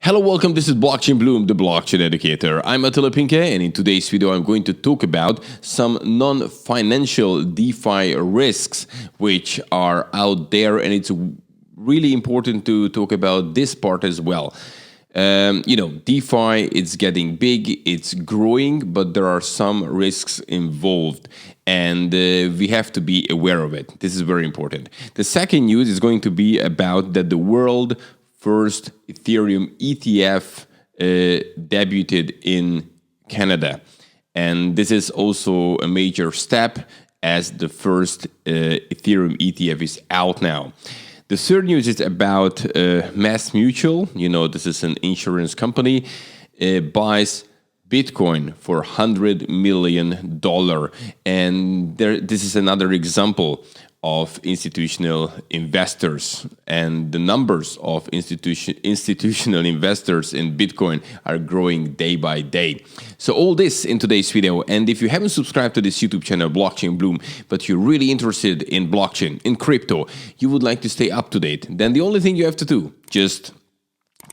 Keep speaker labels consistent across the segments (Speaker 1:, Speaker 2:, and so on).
Speaker 1: Hello, welcome. This is Blockchain Bloom, the blockchain educator. I'm Attila Pinke, and in today's video, I'm going to talk about some non-financial DeFi risks which are out there, and it's really important to talk about this part as well. DeFi, it's getting big, it's growing, but there are some risks involved, and we have to be aware of it. This is very important. The second news is going to be about that the world first Ethereum ETF debuted in Canada. And this is also a major step as the first Ethereum ETF is out now. The third news is about MassMutual. You know, this is an insurance company, buys Bitcoin for $100 million. And this is another example of institutional investors, and the numbers of institutional investors in Bitcoin are growing day by day. So all this in today's video, and if you haven't subscribed to this YouTube channel, Blockchain Bloom, but you're really interested in blockchain, in crypto, you would like to stay up to date, then the only thing you have to do, just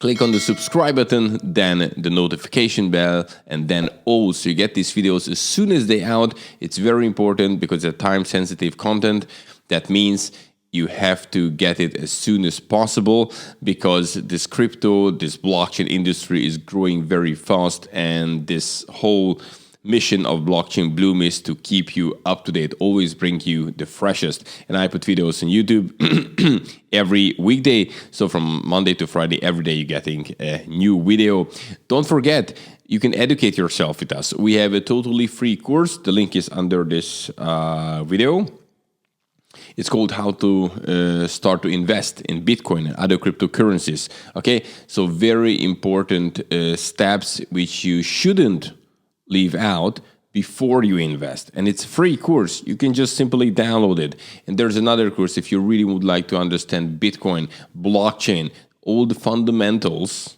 Speaker 1: click on the subscribe button, then the notification bell, and then also you get these videos as soon as they're out. It's very important because they're time-sensitive content. That means you have to get it as soon as possible because this crypto, this blockchain industry is growing very fast, and this whole mission of Blockchain Bloom is to keep you up to date, always bring you the freshest. And I put videos on YouTube every weekday. So from Monday to Friday, every day you're getting a new video. Don't forget, you can educate yourself with us. We have a totally free course. The link is under this video. It's called How to Start to Invest in Bitcoin and other cryptocurrencies. Okay, so very important steps which you shouldn't leave out before you invest. And it's a free course. You can just simply download it. And there's another course if you really would like to understand Bitcoin, blockchain, all the fundamentals,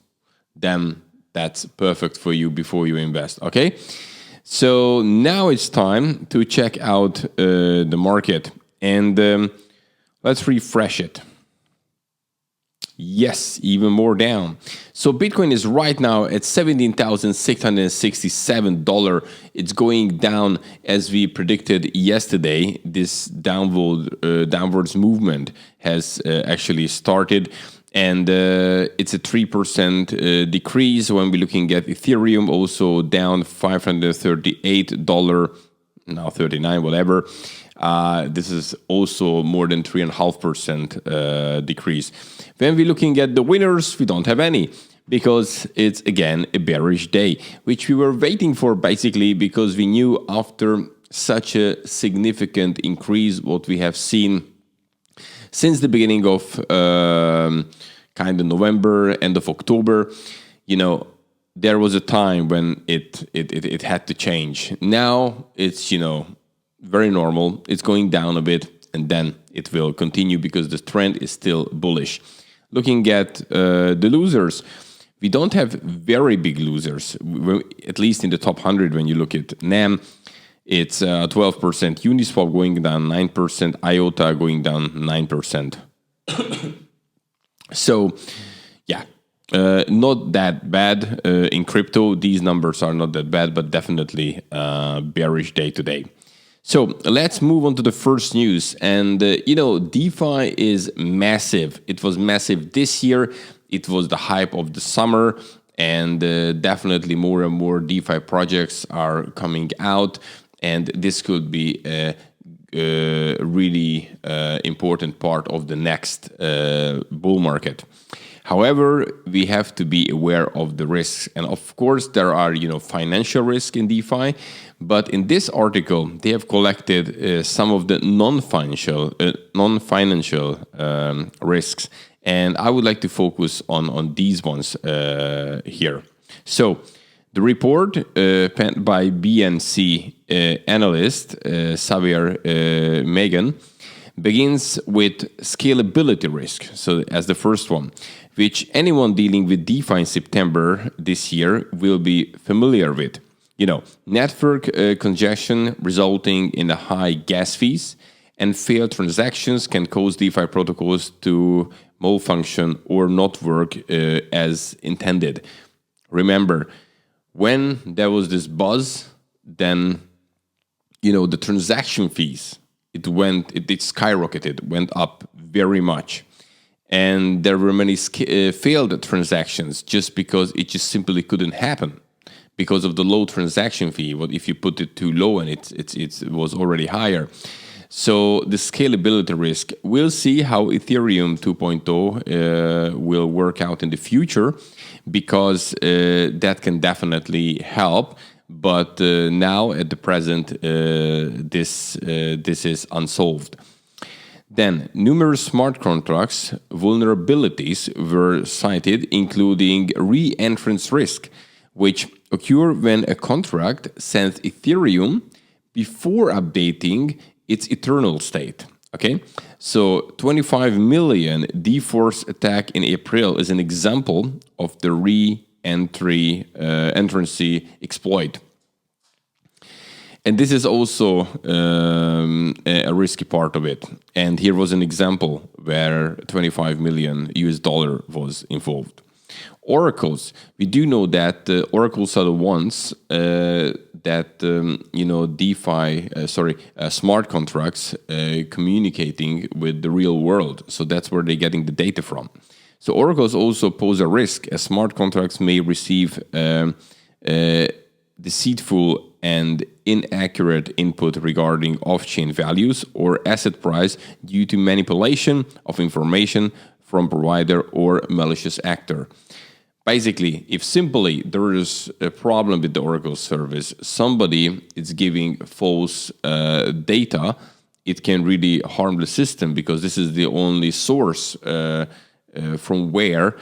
Speaker 1: then that's perfect for you before you invest. Okay, so now it's time to check out the market. And let's refresh it. Yes, even more down. So Bitcoin is right now at $17,667. It's going down as we predicted yesterday. This downwards movement has actually started. And it's a 3% decrease when we're looking at Ethereum, also down $538, now 39, whatever. This is also more than 3.5% decrease. When we're looking at the winners, we don't have any because it's again a bearish day, which we were waiting for basically because we knew after such a significant increase, what we have seen since the beginning of kind of November, end of October, you know, there was a time when it had to change. Now it's, very normal. It's going down a bit, and then it will continue because the trend is still bullish. Looking at the losers, we don't have very big losers, at least in the top 100. When you look at NAM, it's 12%, Uniswap going down 9%, IOTA going down 9%. So, yeah, not that bad in crypto. These numbers are not that bad, but definitely bearish day today. So let's move on to the first news. And, DeFi is massive. It was massive this year. It was the hype of the summer. And definitely more and more DeFi projects are coming out. And this could be a really important part of the next bull market. However, we have to be aware of the risks. And of course, there are, financial risk in DeFi. But in this article, they have collected some of the non-financial risks. And I would like to focus on these ones here. So the report penned by BNC analyst Xavier Megan begins with scalability risk, so as the first one, which anyone dealing with DeFi in September this year will be familiar with. Network congestion resulting in high gas fees and failed transactions can cause DeFi protocols to malfunction, or not work as intended. Remember, when there was this buzz, then the transaction fees, it skyrocketed, went up very much. And there were many failed transactions just because it just simply couldn't happen because of the low transaction fee. What if you put it too low and it was already higher? So the scalability risk. We'll see how Ethereum 2.0 will work out in the future, because that can definitely help. But now at the present, this is unsolved. Then, numerous smart contracts vulnerabilities were cited, including re-entrance risk, which occur when a contract sends Ethereum before updating its eternal state. Okay, so 25 million D-Force attack in April is an example of the re-entrance exploit. And this is also a risky part of it. And here was an example where 25 million US dollar was involved. Oracles. We do know that oracles are the ones that DeFi, smart contracts communicating with the real world. So that's where they're getting the data from. So oracles also pose a risk, as smart contracts may receive deceitful and inaccurate input regarding off-chain values or asset price due to manipulation of information from provider or malicious actor. Basically, if simply there is a problem with the Oracle service, somebody is giving false data, it can really harm the system, because this is the only source from where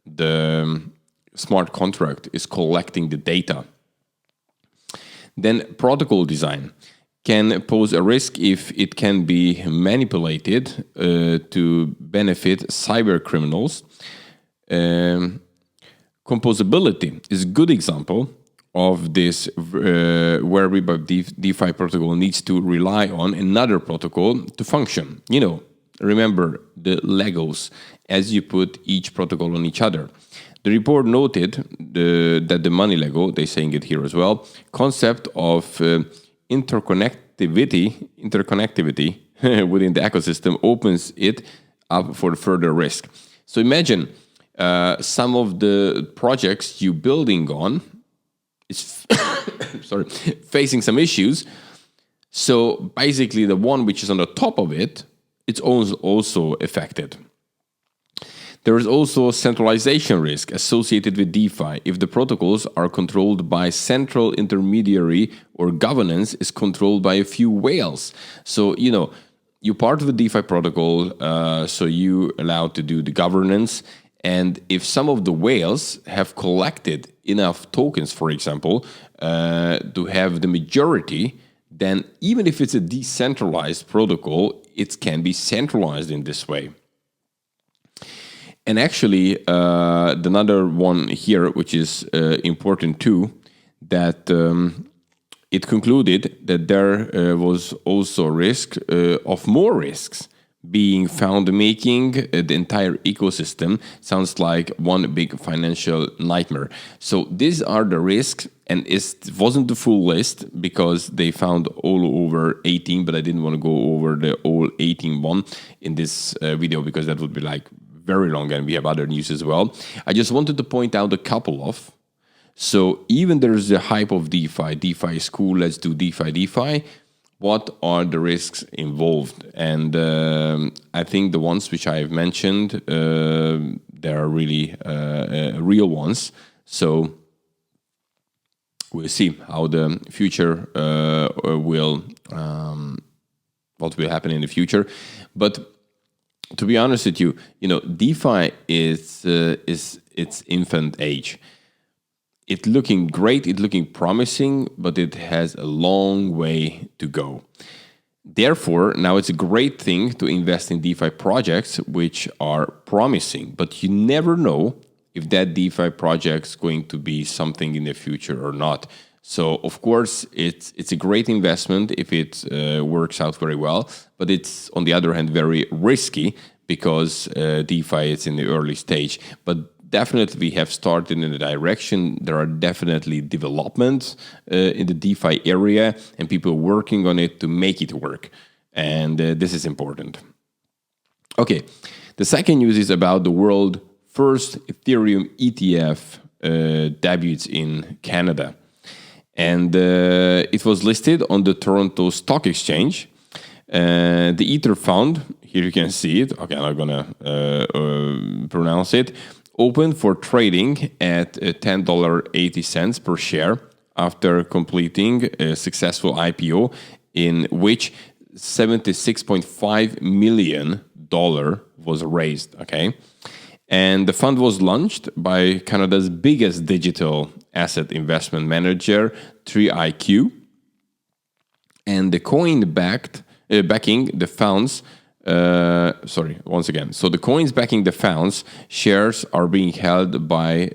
Speaker 1: the smart contract is collecting the data. Then protocol design can pose a risk if it can be manipulated to benefit cyber criminals. Composability is a good example of this, where DeFi protocol needs to rely on another protocol to function. Remember the Legos, as you put each protocol on each other. The report noted that the money Lego, they're saying it here as well, concept of interconnectivity within the ecosystem opens it up for further risk. So imagine some of the projects you're building on is facing some issues. So basically the one which is on the top of it, it's also affected. There is also centralization risk associated with DeFi if the protocols are controlled by central intermediary or governance is controlled by a few whales. So, you're part of the DeFi protocol, so you allowed to do the governance. And if some of the whales have collected enough tokens, for example, to have the majority, then even if it's a decentralized protocol, it can be centralized in this way. And actually, another one here, which is important too, that it concluded that there was also risk of more risks being found, making the entire ecosystem sounds like one big financial nightmare. So these are the risks, and it wasn't the full list because they found all over 18, but I didn't want to go over the all 18 one in this video because that would be like very long, and we have other news as well. I just wanted to point out a couple of. So even there's the hype of DeFi. DeFi is cool, let's do DeFi. What are the risks involved? And I think the ones which I have mentioned, they are really real ones. So we'll see how the future will, what will happen in the future. But to be honest with you, DeFi is its infant age. It's looking great, it's looking promising, but it has a long way to go. Therefore, now it's a great thing to invest in DeFi projects which are promising, but you never know if that DeFi project is going to be something in the future or not. So, of course, it's a great investment if it works out very well, but it's, on the other hand, very risky because DeFi is in the early stage. But definitely we have started in the direction. There are definitely developments in the DeFi area and people working on it to make it work. And this is important. Okay, the second news is about the world first Ethereum ETF debuts in Canada. And it was listed on the Toronto Stock Exchange. The Ether Fund, here you can see it. Okay, I'm not gonna pronounce it. Opened for trading at $10.80 per share after completing a successful IPO in which $76.5 million was raised. Okay, and the fund was launched by Canada's biggest digital asset investment manager, 3iQ, and the coin backing the funds. So the coins backing the funds shares are being held by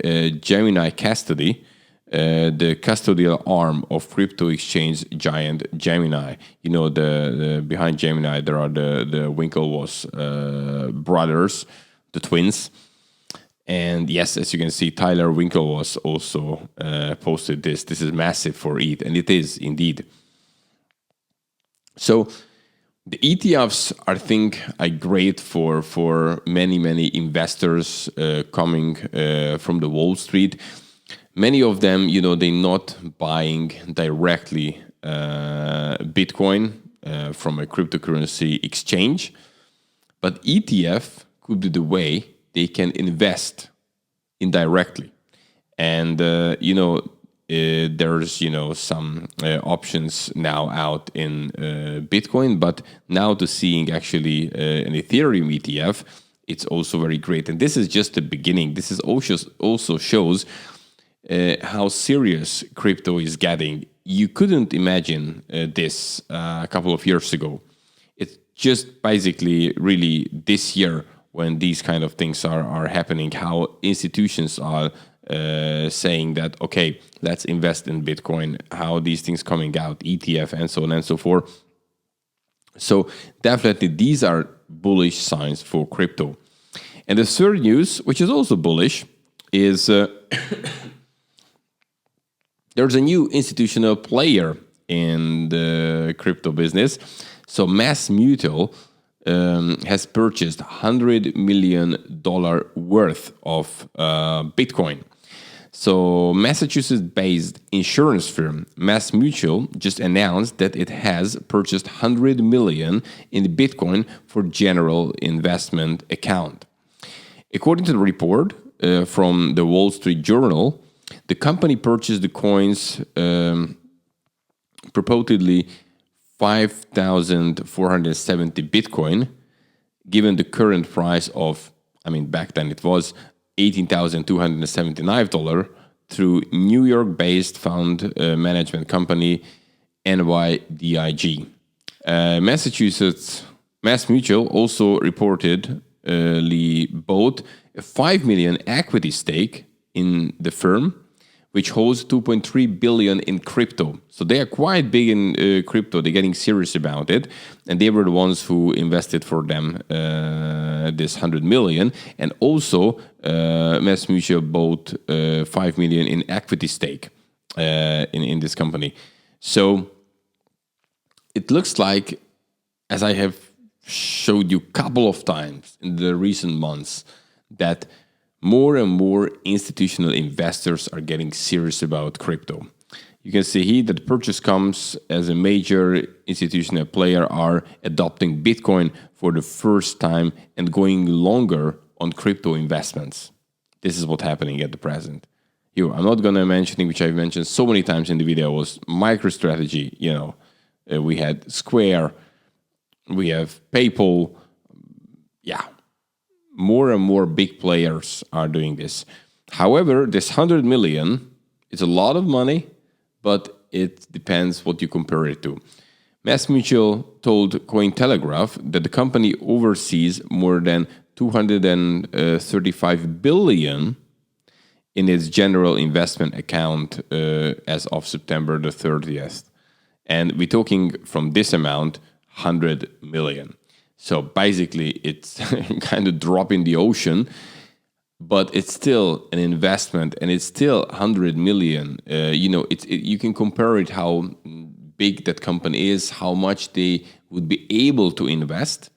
Speaker 1: Gemini Custody, the custodial arm of crypto exchange giant Gemini. You know, the behind Gemini there are the Winklevoss brothers, the twins. And yes, as you can see, Tyler Winklevoss also posted this. This is massive for ETH, and it is indeed. So the ETFs, I think, are great for many investors coming from the Wall Street. Many of them, you know, they're not buying directly Bitcoin from a cryptocurrency exchange, but ETF could be the way they can invest indirectly. And, there's, some options now out in Bitcoin, but now to seeing actually an Ethereum ETF, it's also very great. And this is just the beginning. This is also shows how serious crypto is getting. You couldn't imagine this a couple of years ago. It's just basically really this year when these kind of things are happening, how institutions are saying that, okay, let's invest in Bitcoin, how these things coming out, ETF and so on and so forth. So definitely these are bullish signs for crypto. And the third news, which is also bullish, is there's a new institutional player in the crypto business. So MassMutual has purchased $100 million worth of Bitcoin. So Massachusetts-based insurance firm MassMutual just announced that it has purchased $100 million in Bitcoin for general investment account. According to the report from the Wall Street Journal, the company purchased the coins purportedly 5,470 Bitcoin, given the current price of, back then it was $18,279 through New York-based fund management company NYDIG. MassMutual also reportedly bought a 5 million equity stake in the firm, which holds 2.3 billion in crypto. So they are quite big in crypto. They're getting serious about it. And they were the ones who invested for them this 100 million. And also MassMutual bought 5 million in equity stake in this company. So it looks like, as I have showed you a couple of times in the recent months, that more and more institutional investors are getting serious about crypto. You can see here that the purchase comes as a major institutional player are adopting Bitcoin for the first time and going longer on crypto investments. This is what's happening at the present. Here, I'm not going to mention, which I've mentioned so many times in the video, was MicroStrategy. We had Square, we have PayPal. More and more big players are doing this. However, this 100 million is a lot of money, but it depends what you compare it to. MassMutual told Cointelegraph that the company oversees more than 235 billion in its general investment account as of September the 30th. And we're talking from this amount, 100 million. So basically, it's kind of drop in the ocean, but it's still an investment, and it's still 100 million. You can compare it how big that company is, how much they would be able to invest.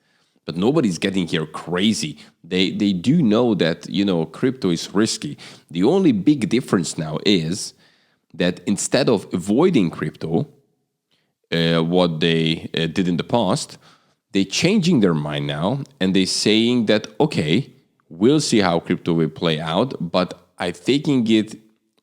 Speaker 1: But nobody's getting here crazy. They do know that, crypto is risky. The only big difference now is that instead of avoiding crypto, what they did in the past, they're changing their mind now, and they're saying that, okay, we'll see how crypto will play out, but I'm taking it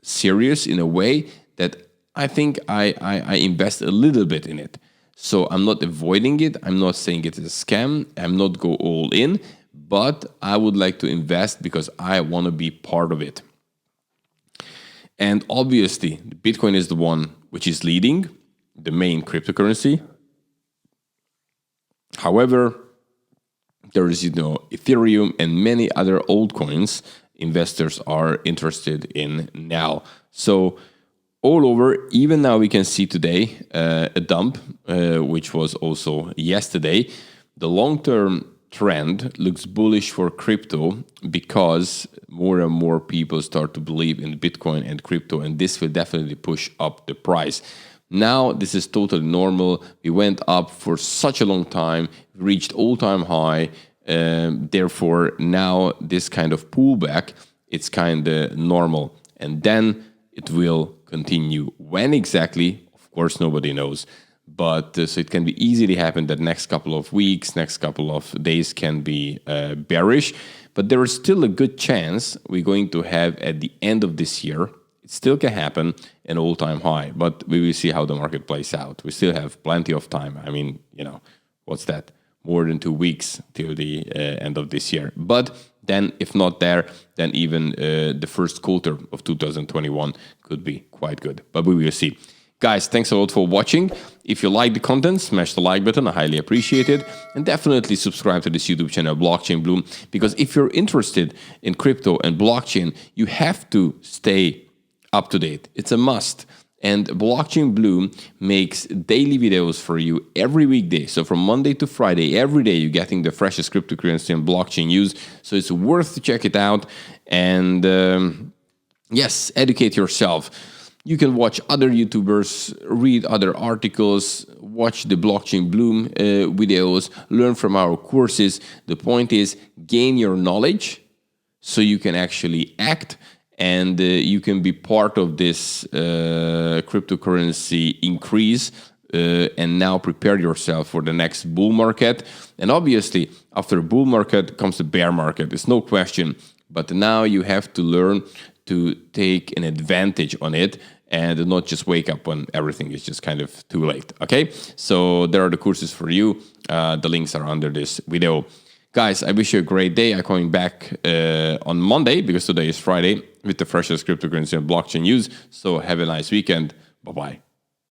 Speaker 1: serious in a way that I think I invest a little bit in it. So I'm not avoiding it. I'm not saying it's a scam. I'm not go all in, but I would like to invest because I want to be part of it. And obviously, Bitcoin is the one which is leading, the main cryptocurrency. However, there is, Ethereum and many other altcoins investors are interested in now. So all over, even now we can see today a dump, which was also yesterday. The long-term trend looks bullish for crypto because more and more people start to believe in Bitcoin and crypto, and this will definitely push up the price. Now, this is totally normal. We went up for such a long time, reached all-time high. Therefore, now this kind of pullback, it's kind of normal. And then it will continue. When exactly, of course, nobody knows. But so it can be easily happen that next couple of weeks, next couple of days can be bearish. But there is still a good chance we're going to have at the end of this year, it still can happen, an all-time high. But we will see how the market plays out. We still have plenty of time. I mean, what's that? More than 2 weeks till the end of this year. But then, if not there, then even the first quarter of 2021 could be quite good. But we will see. Guys, thanks a lot for watching. If you like the content, smash the like button. I highly appreciate it. And definitely subscribe to this YouTube channel, Blockchain Bloom. Because if you're interested in crypto and blockchain, you have to stay up to date. It's a must. And Blockchain Bloom makes daily videos for you every weekday. So from Monday to Friday, every day you're getting the freshest cryptocurrency and blockchain news. So it's worth to check it out. And yes, educate yourself. You can watch other YouTubers, read other articles, watch the Blockchain Bloom videos, learn from our courses. The point is, gain your knowledge so you can actually act. And you can be part of this cryptocurrency increase and now prepare yourself for the next bull market. And obviously, after a bull market comes the bear market. It's no question. But now you have to learn to take an advantage on it and not just wake up when everything is just kind of too late. Okay? So there are the courses for you. The links are under this video. Guys, I wish you a great day. I'm coming back on Monday because today is Friday with the freshest cryptocurrency and blockchain news. So have a nice weekend. Bye-bye.